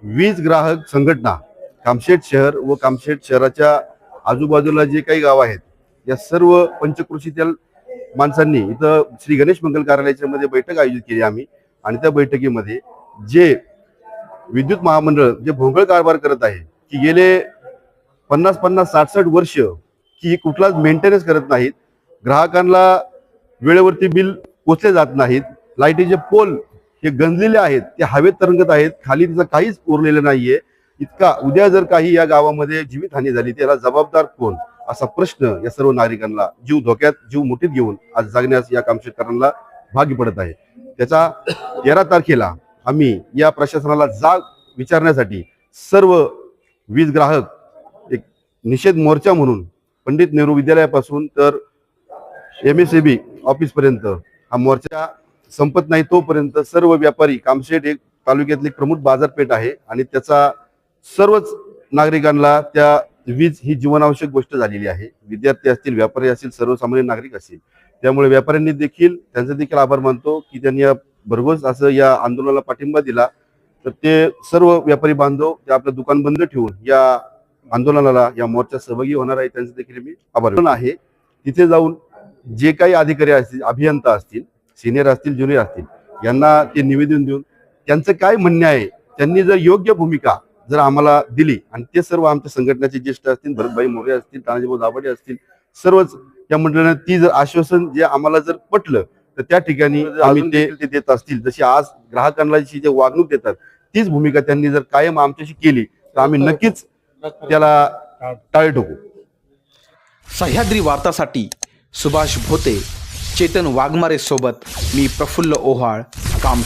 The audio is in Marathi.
वीज ग्राहक संघटना कामशेत शहर व कामशेत शहराच्या आजूबाजूला जे काही गाव आहेत या सर्व पंचक्रोशीतील माणसांनी इथं श्री गणेश मंगल कार्यालयाच्या मध्ये बैठक आयोजित केली आम्ही। आणि त्या बैठकीमध्ये जे विद्युत महामंडळ जे भोंगळ कारभार करत आहे की गेले 50-60 वर्ष की कुठलाच मेंटेनन्स करत नाहीत, ग्राहकांना वेळेवरती बिल पोचले जात नाहीत, लाईटीचे पोल हे गंजलेले आहेत, ते हवेत तरंगत आहेत, खाली तिचं काहीच उरलेलं नाहीये। इतका उद्या जर काही या गावामध्ये जीवितहानी झाली त्याला जबाबदार कोण असा प्रश्न या सर्व नागरिकांना जीव धोक्यात जीव मुठीत घेऊन आज जागण्यास या कामशेतकऱ्यांना भागी पडत आहे। त्याचा 13 तारखेला आम्ही या प्रशासनाला जाग विचारण्यासाठी सर्व वीज ग्राहक एक निषेध मोर्चा म्हणून पंडित नेहरू विद्यालयापासून तर MSAB ऑफिस पर्यंत हा मोर्चा संपत नाही तोपर्यंत सर्व व्यापारी, कामशेत एक तालुक्यातली प्रमुख बाजारपेठ आहे आणि त्याचा सर्वच नागरिकांना त्या वीज ही जीवनावश्यक गोष्ट झालेली आहे। विद्यार्थी असतील, व्यापारी असतील, सर्वसामान्य नागरिक असतील, त्यामुळे व्यापाऱ्यांनी देखील त्यांचा देखील आभार मानतो की त्यांनी भरघोस असं या आंदोलनाला पाठिंबा दिला। तर ते सर्व व्यापारी बांधव ते आपलं दुकान बंद ठेवून या आंदोलनाला या मोर्चात सहभागी होणार आहे, त्यांचे देखील मी आभार आहे। तिथे जाऊन जे काही अधिकारी असतील, अभियंता असतील, सिनियर असतील, ज्युनियर असतील, यांना ते निवेदन देऊन त्यांचं काय म्हणणे आहे त्यांनी जर योग्य भूमिका जर आम्हाला दिली आणि ते सर्व आमच्या संघटनेचे ज्येष्ठ असतील, भरतभाई मोरे असतील, तानाजीभाऊ दाभाडे असतील, सर्वच या मंडळाने ती जर आश्वासन जे आम्हाला जर पटलं तर त्या ठिकाणी आम्ही ते देत असतील, जशी आज ग्राहकांना जी जे वागणूक देतात तीच भूमिका त्यांनी जर कायम आमच्याशी केली तर आम्ही नक्कीच त्याला टाळी ठोकू। सह्याद्री वार्तासाठी सुभाष भोते, चेतन वाघमारे सोबत मी प्रफुल्ल ओहाळ।